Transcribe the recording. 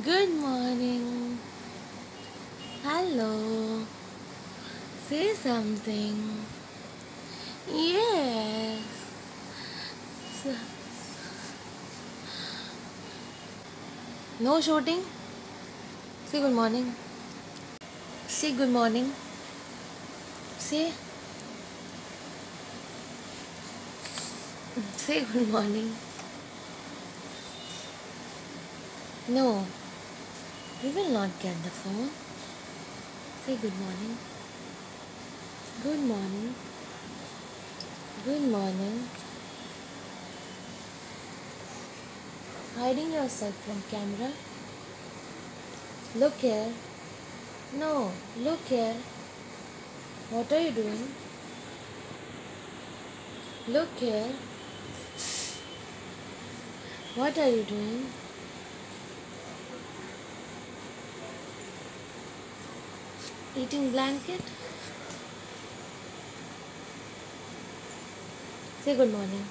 Good morning. Hello. Say something. Yes. No shooting. Say good morning. Say good morning. Say. Say good morning. No. We will not get the phone. Say good morning. Good morning. Good morning. Hiding yourself from camera. Look here. No. Look here. What are you doing? Look here. What are you doing? Eating blanket? Say good morning.